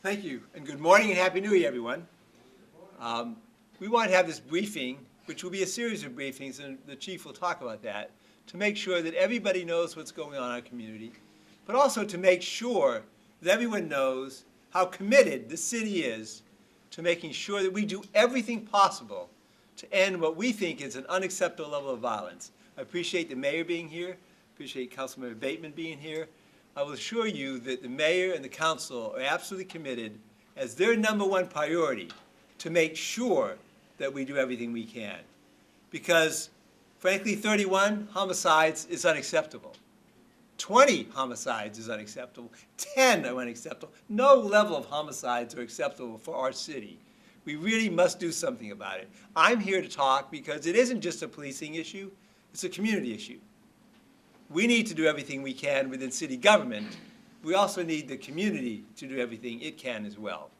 Thank you, and good morning and Happy New Year, everyone. We want to have this briefing, which will be a series of briefings, and the Chief will talk about that, to make sure that everybody knows what's going on in our community, but also to make sure that everyone knows how committed the city is to making sure that we do everything possible to end what we think is an unacceptable level of violence. I appreciate the mayor being here, appreciate Councilmember Bateman being here. I will assure you that the mayor and the council are absolutely committed as their #1 priority to make sure that we do everything we can. Because, frankly, 31 homicides is unacceptable. 20 homicides is unacceptable. 10 are unacceptable. No level of homicides are acceptable for our city. We really must do something about it. I'm here to talk because it isn't just a policing issue, it's a community issue. We need to do everything we can within city government. We also need the community to do everything it can as well.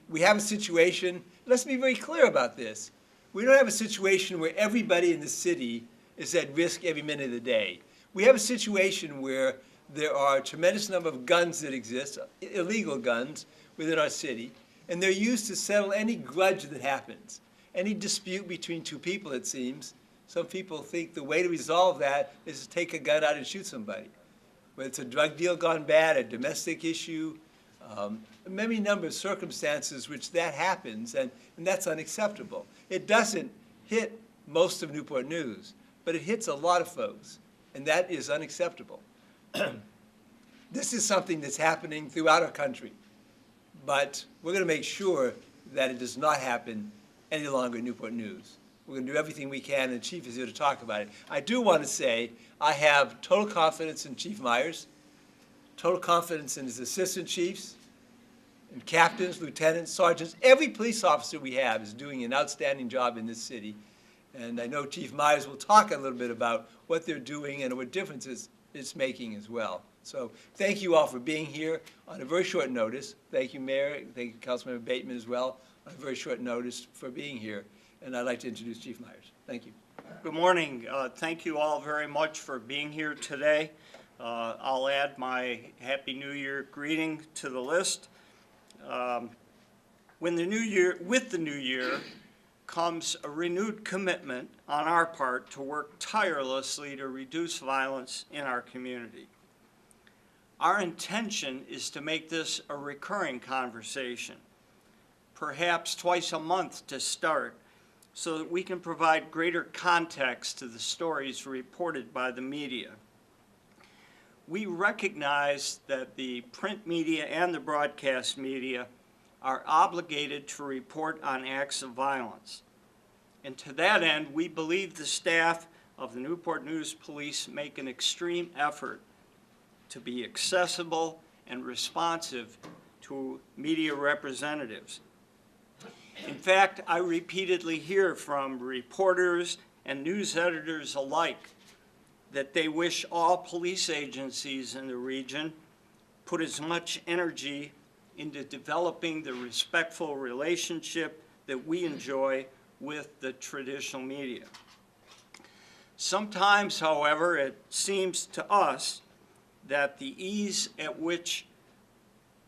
We have a situation, let's be very clear about this. We don't have a situation where everybody in the city is at risk every minute of the day. We have a situation where there are a tremendous number of guns that exist, illegal guns, within our city, and they're used to settle any grudge that happens, any dispute between two people, it seems. Some people think the way to resolve that is to take a gun out and shoot somebody. Whether it's a drug deal gone bad, a domestic issue, many number of circumstances which that happens, and that's unacceptable. It doesn't hit most of Newport News, but it hits a lot of folks, and that is unacceptable. This is something that's happening throughout our country, but we're going to make sure that it does not happen any longer in Newport News. We're going to do everything we can, and the Chief is here to talk about it. I do want to say I have total confidence in Chief Myers, total confidence in his assistant chiefs, and captains, lieutenants, sergeants. Every police officer we have is doing an outstanding job in this city. And I know Chief Myers will talk a little bit about what they're doing and what differences it's making as well. So thank you all for being here on a very short notice. Thank you, Mayor. Thank you, Councilmember Bateman as well, on a very short notice for being here. And I'd like to introduce Chief Myers. Thank you. Good morning. Thank you all very much for being here today. I'll add my Happy New Year greeting to the list. With the new year comes a renewed commitment on our part to work tirelessly to reduce violence in our community. Our intention is to make this a recurring conversation, perhaps twice a month to start, so that we can provide greater context to the stories reported by the media. We recognize that the print media and the broadcast media are obligated to report on acts of violence. And to that end, we believe the staff of the Newport News Police make an extreme effort to be accessible and responsive to media representatives. In fact, I repeatedly hear from reporters and news editors alike that they wish all police agencies in the region put as much energy into developing the respectful relationship that we enjoy with the traditional media. Sometimes, however, it seems to us that the ease at which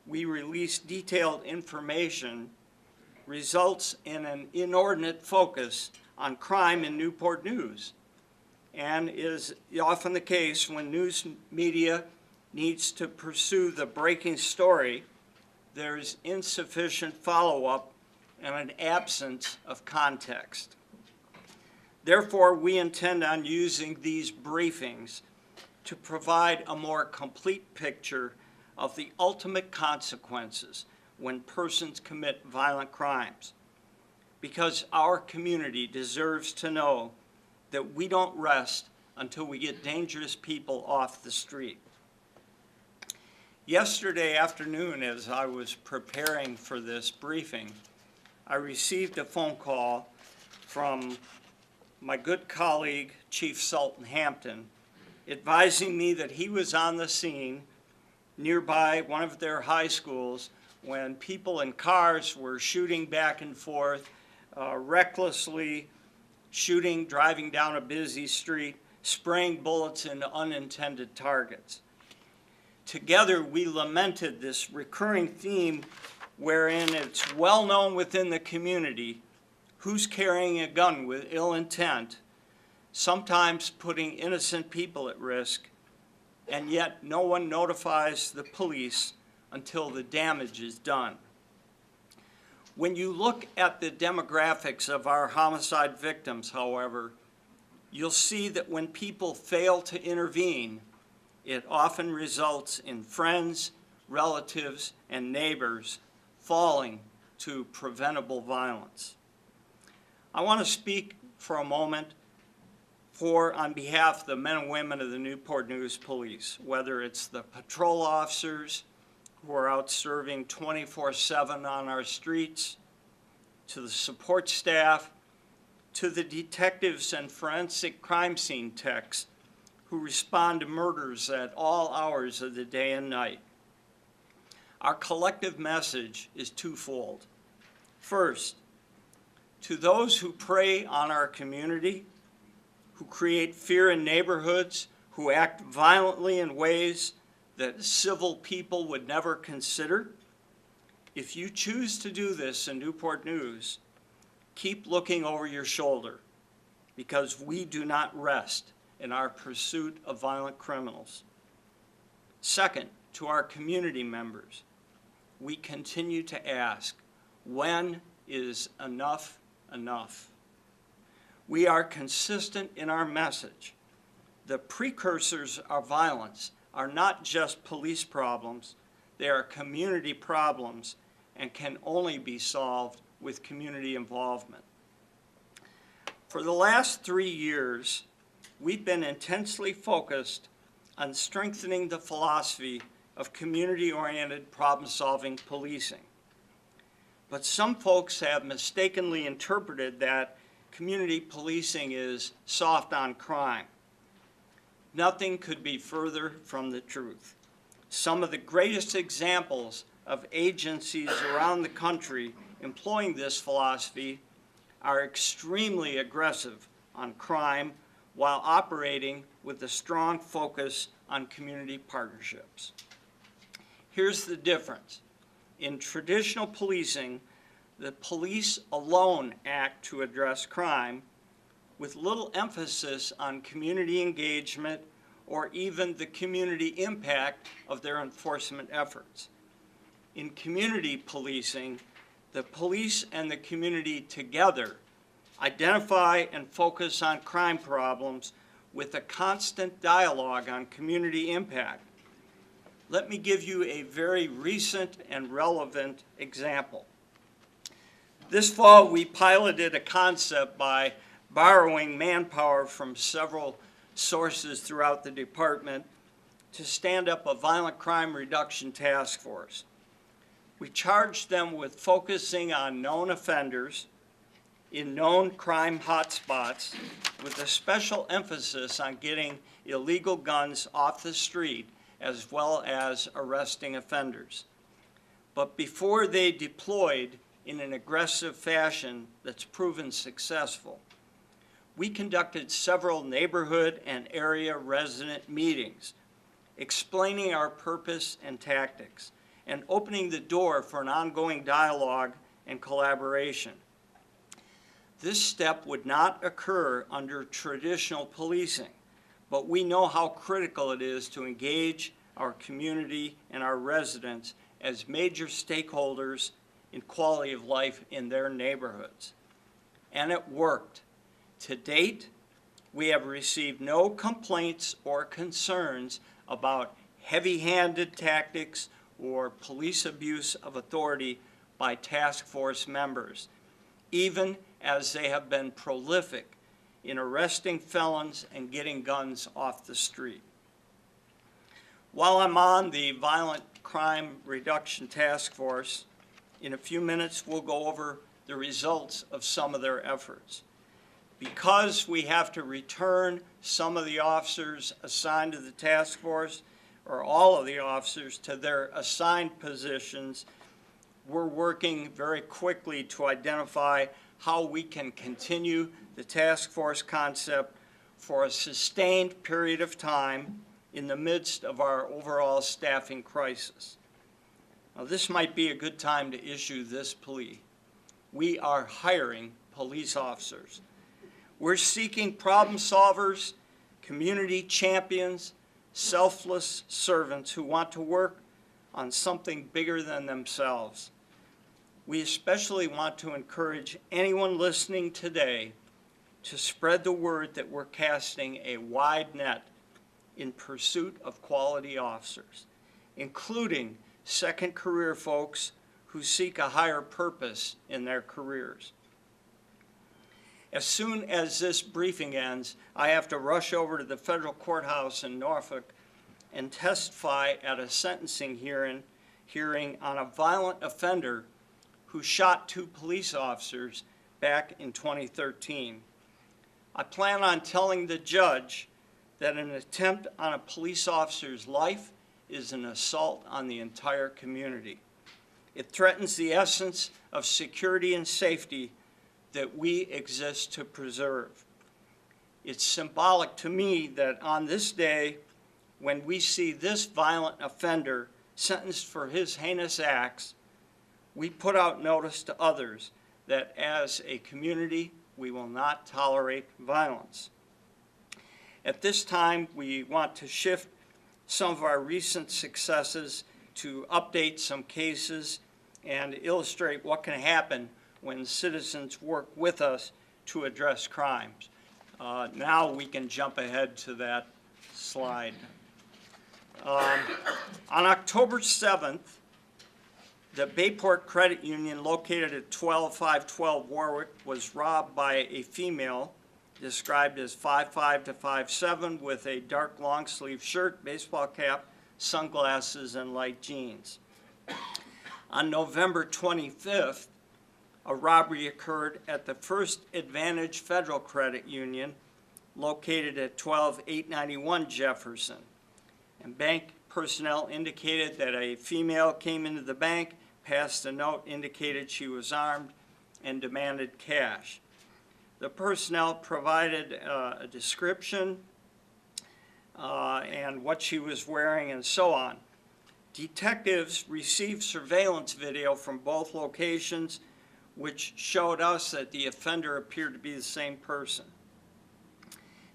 we release detailed information results in an inordinate focus on crime in Newport News, and is often the case when news media needs to pursue the breaking story. There's insufficient follow-up and an absence of context. Therefore, we intend on using these briefings to provide a more complete picture of the ultimate consequences when persons commit violent crimes, because our community deserves to know that we don't rest until we get dangerous people off the street. Yesterday afternoon, as I was preparing for this briefing, I received a phone call from my good colleague, Chief Sultan Hampton, advising me that he was on the scene nearby one of their high schools when people in cars were shooting back and forth, recklessly shooting, driving down a busy street, spraying bullets into unintended targets. Together, we lamented this recurring theme wherein it's well known within the community who's carrying a gun with ill intent, sometimes putting innocent people at risk, and yet no one notifies the police until the damage is done. When you look at the demographics of our homicide victims, however, you'll see that when people fail to intervene, it often results in friends, relatives, and neighbors falling to preventable violence. I want to speak for a moment on behalf of the men and women of the Newport News Police, whether it's the patrol officers who are out serving 24/7 on our streets, to the support staff, to the detectives and forensic crime scene techs who respond to murders at all hours of the day and night. Our collective message is twofold. First, to those who prey on our community, who create fear in neighborhoods, who act violently in ways that civil people would never consider, if you choose to do this in Newport News, keep looking over your shoulder, because we do not rest in our pursuit of violent criminals. Second, to our community members, we continue to ask, when is enough enough? We are consistent in our message. The precursors of violence are not just police problems, they are community problems and can only be solved with community involvement. For the last 3 years, we've been intensely focused on strengthening the philosophy of community-oriented problem-solving policing. But some folks have mistakenly interpreted that community policing is soft on crime. Nothing could be further from the truth. Some of the greatest examples of agencies around the country employing this philosophy are extremely aggressive on crime while operating with a strong focus on community partnerships. Here's the difference. In traditional policing, the police alone act to address crime with little emphasis on community engagement or even the community impact of their enforcement efforts. In community policing, the police and the community together identify and focus on crime problems with a constant dialogue on community impact. Let me give you a very recent and relevant example. This fall, we piloted a concept by borrowing manpower from several sources throughout the department to stand up a violent crime reduction task force. We charged them with focusing on known offenders in known crime hotspots with a special emphasis on getting illegal guns off the street as well as arresting offenders. But before they deployed in an aggressive fashion that's proven successful, we conducted several neighborhood and area resident meetings explaining our purpose and tactics and opening the door for an ongoing dialogue and collaboration. This step would not occur under traditional policing, but we know how critical it is to engage our community and our residents as major stakeholders in quality of life in their neighborhoods. And it worked. To date, we have received no complaints or concerns about heavy-handed tactics or police abuse of authority by task force members, even as they have been prolific in arresting felons and getting guns off the street. While I'm on the Violent Crime Reduction Task Force, in a few minutes we'll go over the results of some of their efforts. Because we have to return some of the officers assigned to the task force, or all of the officers, to their assigned positions, we're working very quickly to identify how we can continue the task force concept for a sustained period of time in the midst of our overall staffing crisis. Now, this might be a good time to issue this plea. We are hiring police officers. We're seeking problem solvers, community champions, selfless servants who want to work on something bigger than themselves. We especially want to encourage anyone listening today to spread the word that we're casting a wide net in pursuit of quality officers, including second career folks who seek a higher purpose in their careers. As soon as this briefing ends, I have to rush over to the federal courthouse in Norfolk and testify at a sentencing hearing on a violent offender who shot 2 police officers back in 2013. I plan on telling the judge that an attempt on a police officer's life is an assault on the entire community. It threatens the essence of security and safety that we exist to preserve. It's symbolic to me that on this day, when we see this violent offender sentenced for his heinous acts, we put out notice to others that as a community, we will not tolerate violence. At this time, we want to shift some of our recent successes to update some cases and illustrate what can happen when citizens work with us to address crimes. Now we can jump ahead to that slide. On October 7th, the Bayport Credit Union located at 12512 Warwick was robbed by a female described as 5'5" to 5'7" with a dark long sleeve shirt, baseball cap, sunglasses, and light jeans. On November 25th, a robbery occurred at the First Advantage Federal Credit Union located at 12891 Jefferson. And bank personnel indicated that a female came into the bank, passed a note, indicated she was armed, and demanded cash. The personnel provided a description and what she was wearing and so on. Detectives received surveillance video from both locations, which showed us that the offender appeared to be the same person.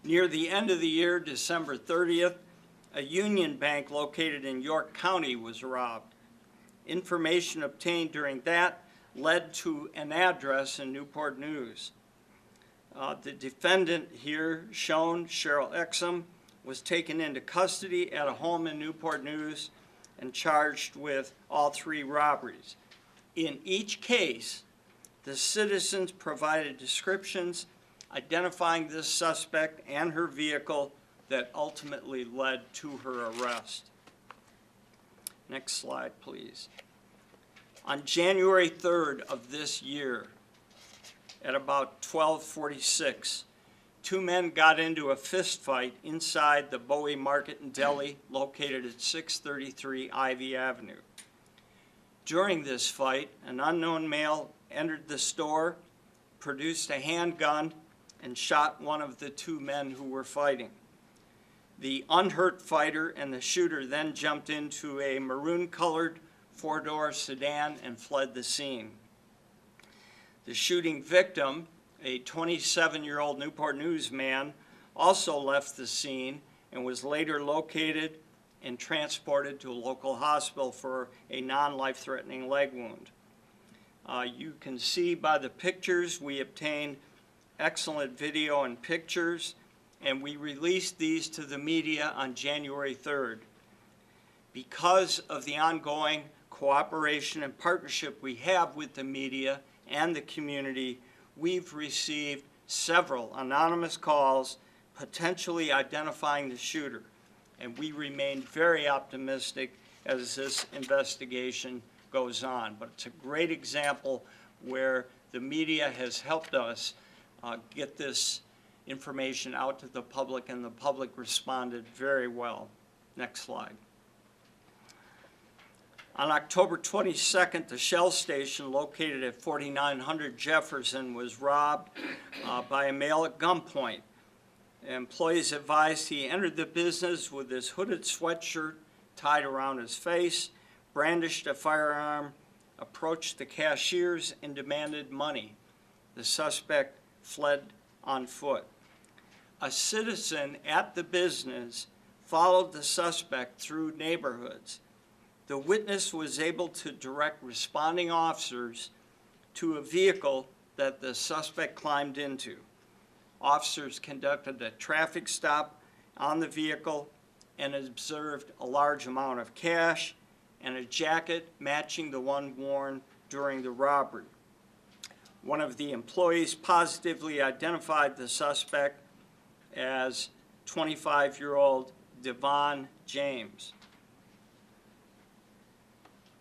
Near the end of the year, December 30th, a Union Bank located in York County was robbed. Information obtained during that led to an address in Newport News. The defendant here, shown, Cheryl Exum, was taken into custody at a home in Newport News and charged with all 3 robberies. In each case, the citizens provided descriptions identifying this suspect and her vehicle that ultimately led to her arrest. Next slide, please. On January 3rd of this year, at about 12:46, 2 men got into a fist fight inside the Bowie Market and Deli located at 633 Ivy Avenue. During this fight, an unknown male entered the store, produced a handgun, and shot one of the 2 men who were fighting. The unhurt fighter and the shooter then jumped into a maroon-colored 4-door sedan and fled the scene. The shooting victim, a 27-year-old Newport News man, also left the scene and was later located and transported to a local hospital for a non-life-threatening leg wound. You can see by the pictures we obtained excellent video and pictures, and we released these to the media on January 3rd. Because of the ongoing cooperation and partnership we have with the media and the community, we've received several anonymous calls potentially identifying the shooter, and we remain very optimistic as this investigation goes on. But it's a great example where the media has helped us get this information out to the public, and the public responded very well. Next slide. On October 22nd, the Shell station located at 4900 Jefferson was robbed by a male at gunpoint. Employees advised he entered the business with his hooded sweatshirt tied around his face, brandished a firearm, approached the cashiers, and demanded money. The suspect fled on foot. A citizen at the business followed the suspect through neighborhoods. The witness was able to direct responding officers to a vehicle that the suspect climbed into. Officers conducted a traffic stop on the vehicle and observed a large amount of cash and a jacket matching the one worn during the robbery. One of the employees positively identified the suspect as 25-year-old Devon James.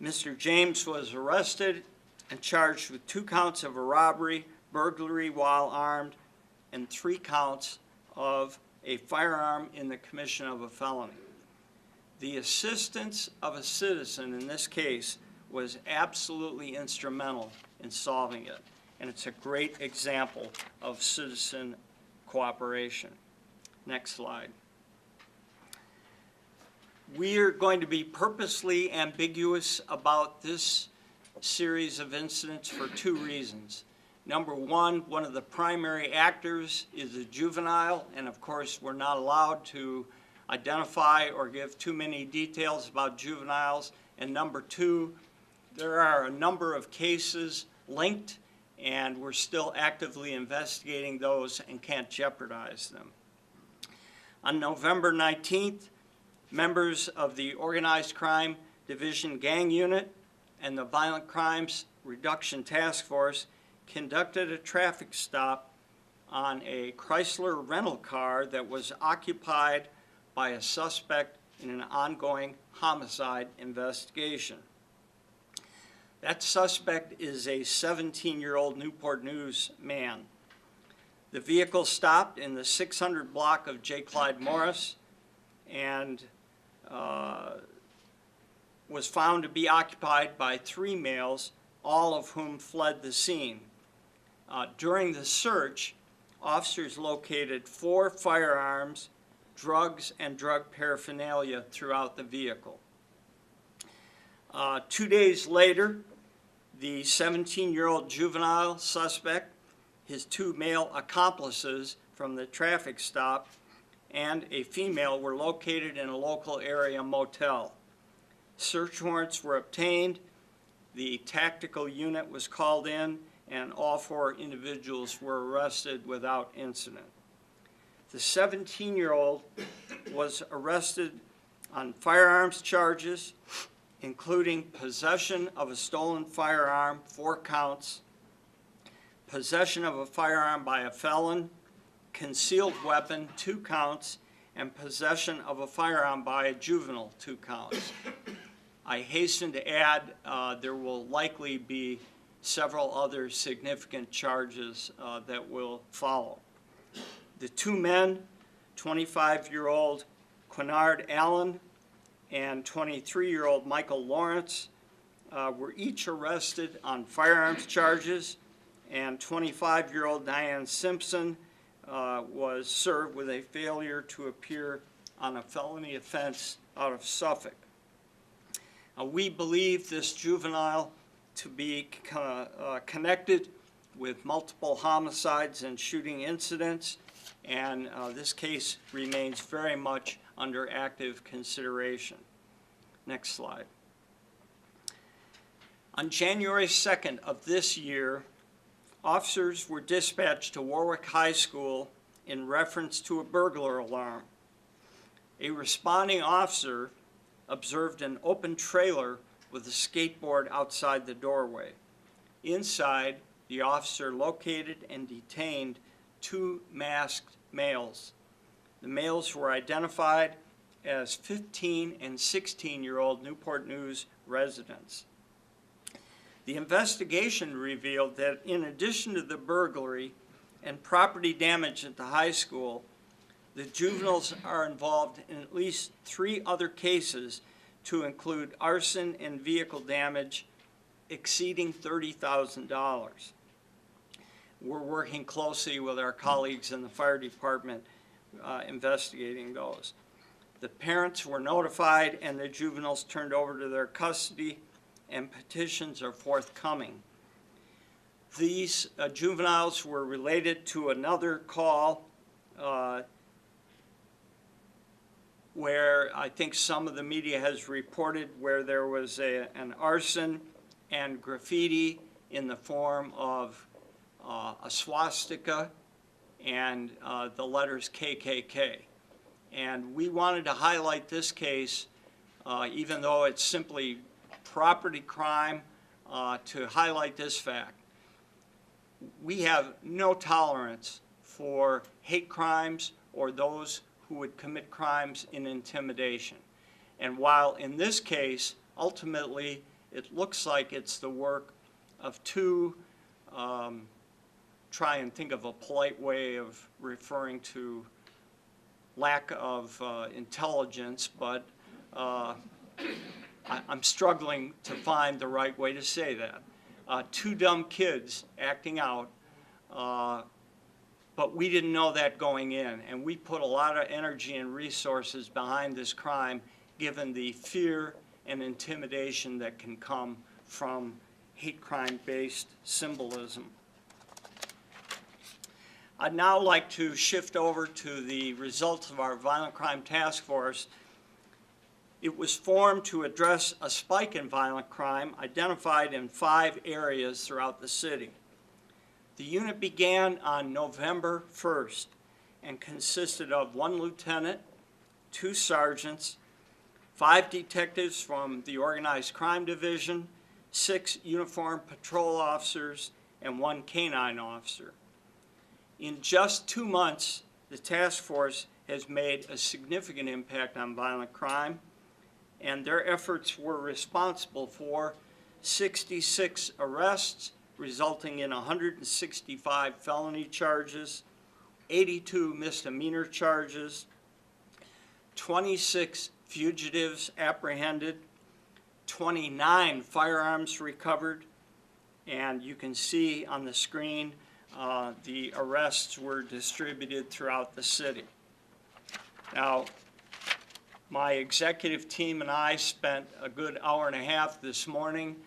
Mr. James was arrested and charged with 2 counts of a robbery, burglary while armed, and 3 counts of a firearm in the commission of a felony. The assistance of a citizen in this case was absolutely instrumental in solving it, and it's a great example of citizen cooperation. Next slide. We are going to be purposely ambiguous about this series of incidents for 2 reasons. Number one of the primary actors is a juvenile, and of course we're not allowed to identify or give too many details about juveniles. And number 2, there are a number of cases linked, and we're still actively investigating those and can't jeopardize them. On November 19th, members of the Organized Crime Division Gang Unit and the Violent Crimes Reduction Task Force conducted a traffic stop on a Chrysler rental car that was occupied by a suspect in an ongoing homicide investigation. That suspect is a 17-year-old Newport News man. The vehicle stopped in the 600 block of J. Clyde Morris and was found to be occupied by 3 males, all of whom fled the scene. During the search, officers located 4 firearms, drugs, and drug paraphernalia throughout the vehicle. 2 days later, the 17-year-old juvenile suspect, his 2 male accomplices from the traffic stop, and a female were located in a local area motel. Search warrants were obtained, the tactical unit was called in, and all 4 individuals were arrested without incident. The 17-year-old was arrested on firearms charges, including possession of a stolen firearm, 4 counts, possession of a firearm by a felon, concealed weapon, 2 counts, and possession of a firearm by a juvenile, 2 counts. I hasten to add there will likely be several other significant charges that will follow. The 2 men, 25-year-old Quinard Allen and 23-year-old Michael Lawrence, were each arrested on firearms charges, and 25-year-old Diane Simpson was served with a failure to appear on a felony offense out of Suffolk. We believe this juvenile to be connected with multiple homicides and shooting incidents, and this case remains very much under active consideration. Next slide. On January 2nd of this year, officers were dispatched to Warwick High School in reference to a burglar alarm. A responding officer observed an open trailer with a skateboard outside the doorway. Inside, the officer located and detained 2 masked males. The males were identified as 15 and 16-year-old Newport News residents. The investigation revealed that in addition to the burglary and property damage at the high school, the juveniles are involved in at least 3 other cases, to include arson and vehicle damage exceeding $30,000. We're working closely with our colleagues in the fire department investigating those. The parents were notified and the juveniles turned over to their custody, and petitions are forthcoming. These juveniles were related to another call where I think some of the media has reported where there was an arson and graffiti in the form of a swastika and the letters KKK. And we wanted to highlight this case, even though it's simply property crime, to highlight this fact. We have no tolerance for hate crimes or those who would commit crimes in intimidation. And while in this case, ultimately, it looks like it's the work of two, try and think of a polite way of referring to lack of intelligence, but I'm struggling to find the right way to say that. Two dumb kids acting out, but we didn't know that going in, and we put a lot of energy and resources behind this crime given the fear and intimidation that can come from hate crime-based symbolism. I'd now like to shift over to the results of our Violent Crime Task Force. It was formed to address a spike in violent crime identified in 5 areas throughout the city. The unit began on November 1st and consisted of 1 lieutenant, 2 sergeants, 5 detectives from the Organized Crime Division, 6 uniformed patrol officers, and 1 canine officer. In just 2 months, the task force has made a significant impact on violent crime, and their efforts were responsible for 66 arrests, resulting in 165 felony charges, 82 misdemeanor charges, 26 fugitives apprehended, 29 firearms recovered, and you can see on the screen the arrests were distributed throughout the city. Now, my executive team and I spent a good hour and a half this morning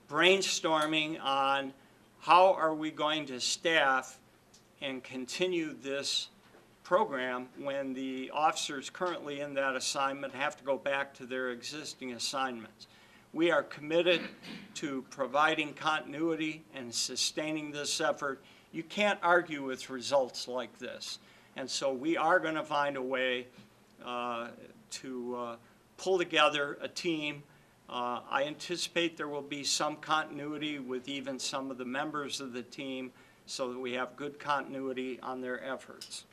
brainstorming on how are we going to staff and continue this program when the officers currently in that assignment have to go back to their existing assignments. We are committed to providing continuity and sustaining this effort. You can't argue with results like this. And so we are going to find a way to pull together a team. I anticipate there will be some continuity with even some of the members of the team so that we have good continuity on their efforts.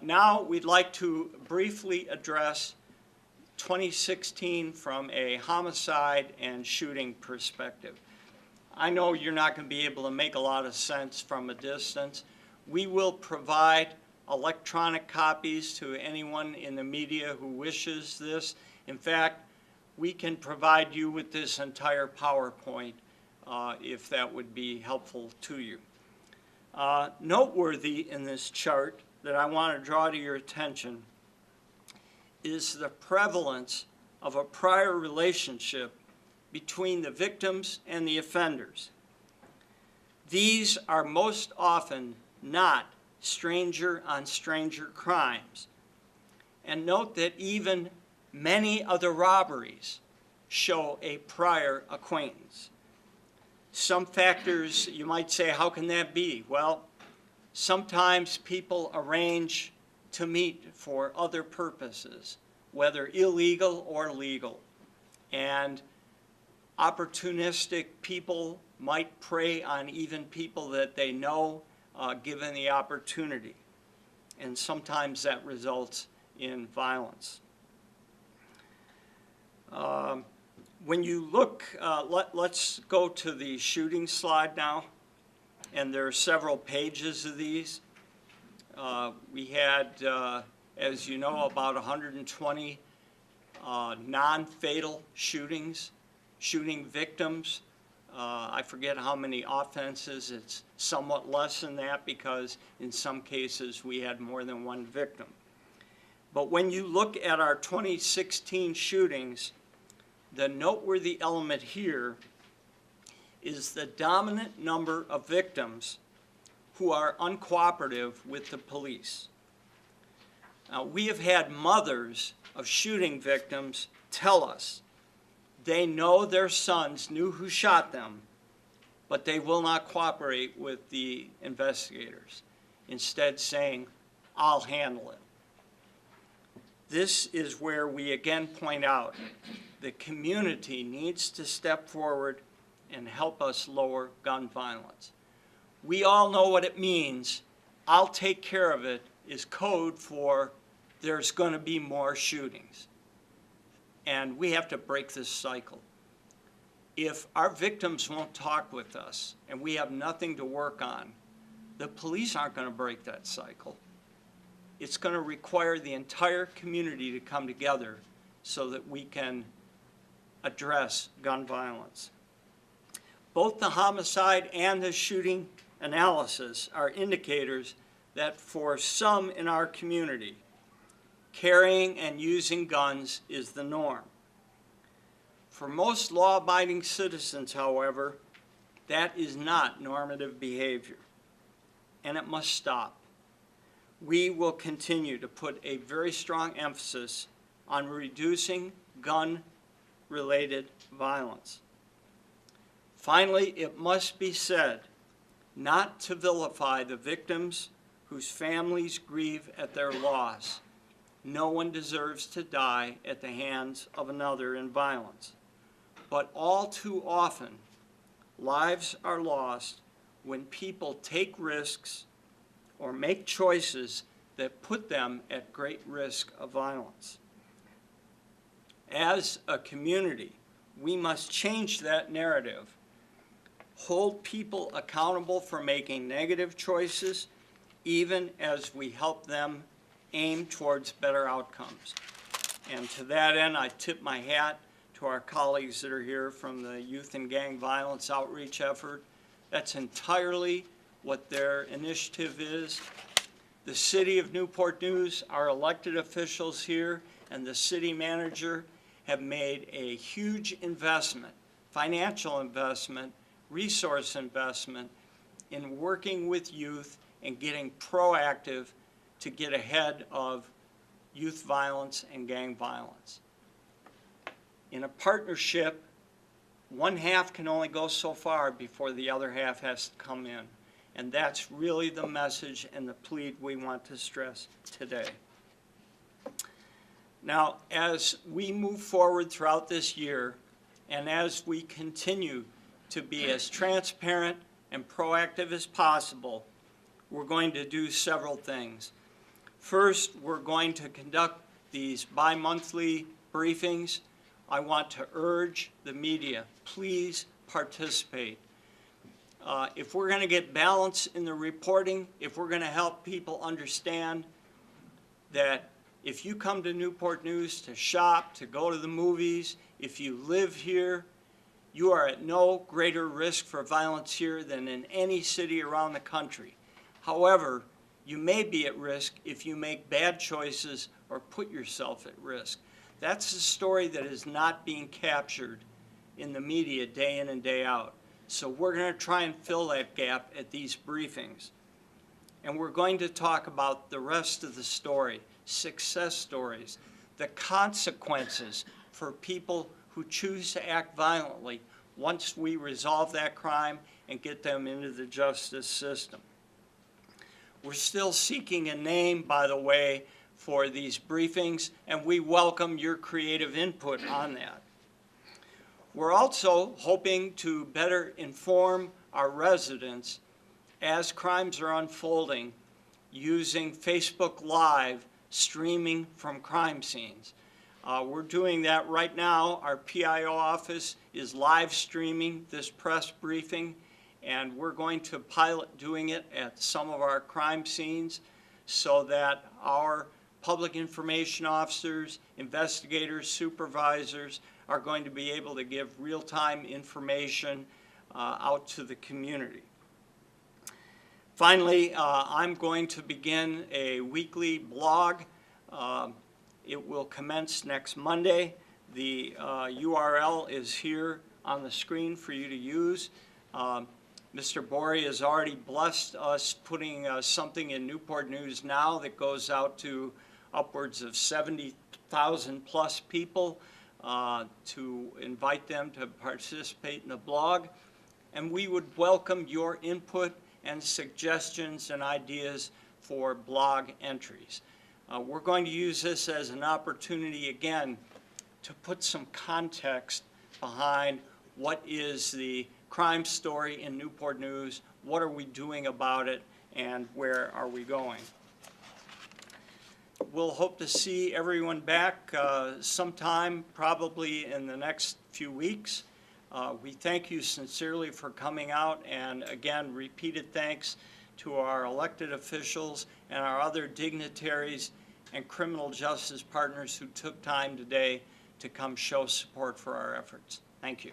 Now we'd like to briefly address 2016 from a homicide and shooting perspective. I know you're not going to be able to make a lot of sense from a distance. We will provide electronic copies to anyone in the media who wishes this. In fact, we can provide you with this entire PowerPoint if that would be helpful to you. Noteworthy in this chart that I want to draw to your attention is the prevalence of a prior relationship between the victims and the offenders. These are most often not stranger-on-stranger crimes. And note that even many of the robberies show a prior acquaintance. Some factors, you might say, how can that be? Well, sometimes people arrange to meet for other purposes, whether illegal or legal. And opportunistic people might prey on even people that they know, given the opportunity. And sometimes that results in violence. When you look, let's go to the shooting slide now. And there are several pages of these. We had, as you know, about 120 non-fatal shootings, shooting victims I forget how many offenses. It's somewhat less than that because in some cases we had more than one victim. But when you look at our 2016 shootings, the noteworthy element here is the dominant number of victims who are uncooperative with the police. Now, we have had mothers of shooting victims tell us they know their sons knew who shot them, but they will not cooperate with the investigators, instead saying, "I'll handle it." This is where we again point out the community needs to step forward and help us lower gun violence. We all know what it means. "I'll take care of it" is code for there's going to be more shootings. And we have to break this cycle. If our victims won't talk with us and we have nothing to work on, the police aren't going to break that cycle. It's going to require the entire community to come together so that we can address gun violence. Both the homicide and the shooting analysis are indicators that for some in our community, carrying and using guns is the norm. For most law-abiding citizens, however, that is not normative behavior, and it must stop. We will continue to put a very strong emphasis on reducing gun-related violence. Finally, it must be said not to vilify the victims whose families grieve at their loss. No one deserves to die at the hands of another in violence. But all too often, lives are lost when people take risks or make choices that put them at great risk of violence. As a community, we must change that narrative, hold people accountable for making negative choices, even as we help them aim towards better outcomes. And to that end, I tip my hat to our colleagues that are here from the Youth and Gang Violence Outreach effort. That's entirely what their initiative is. The City of Newport News, our elected officials here, and the city manager have made a huge investment, financial investment, resource investment in working with youth and getting proactive to get ahead of youth violence and gang violence. In a partnership, one half can only go so far before the other half has to come in. And that's really the message and the plea we want to stress today. Now, as we move forward throughout this year, and as we continue to be as transparent and proactive as possible, we're going to do several things. First, we're going to conduct these bi-monthly briefings. I want to urge the media, please participate. If we're going to get balance in the reporting, if we're going to help people understand that if you come to Newport News to shop, to go to the movies, if you live here, you are at no greater risk for violence here than in any city around the country. However, you may be at risk if you make bad choices or put yourself at risk. That's a story that is not being captured in the media day in and day out. So we're going to try and fill that gap at these briefings. And we're going to talk about the rest of the story, success stories, the consequences for people who choose to act violently once we resolve that crime and get them into the justice system. We're still seeking a name, by the way, for these briefings, and we welcome your creative input on that. We're also hoping to better inform our residents as crimes are unfolding using Facebook Live streaming from crime scenes. We're doing that right now. Our PIO office is live streaming this press briefing, and we're going to pilot doing it at some of our crime scenes so that our public information officers, investigators, supervisors are going to be able to give real-time information out to the community. Finally, I'm going to begin a weekly blog. It will commence next Monday. The URL is here on the screen for you to use. Mr. Borey has already blessed us putting something in Newport News Now that goes out to upwards of 70,000 plus people to invite them to participate in the blog. And we would welcome your input and suggestions and ideas for blog entries. We're going to use this as an opportunity again to put some context behind what is the crime story in Newport News, what are we doing about it, and where are we going. We'll hope to see everyone back sometime, probably in the next few weeks. We thank you sincerely for coming out, and again, repeated thanks to our elected officials and our other dignitaries and criminal justice partners who took time today to come show support for our efforts. Thank you.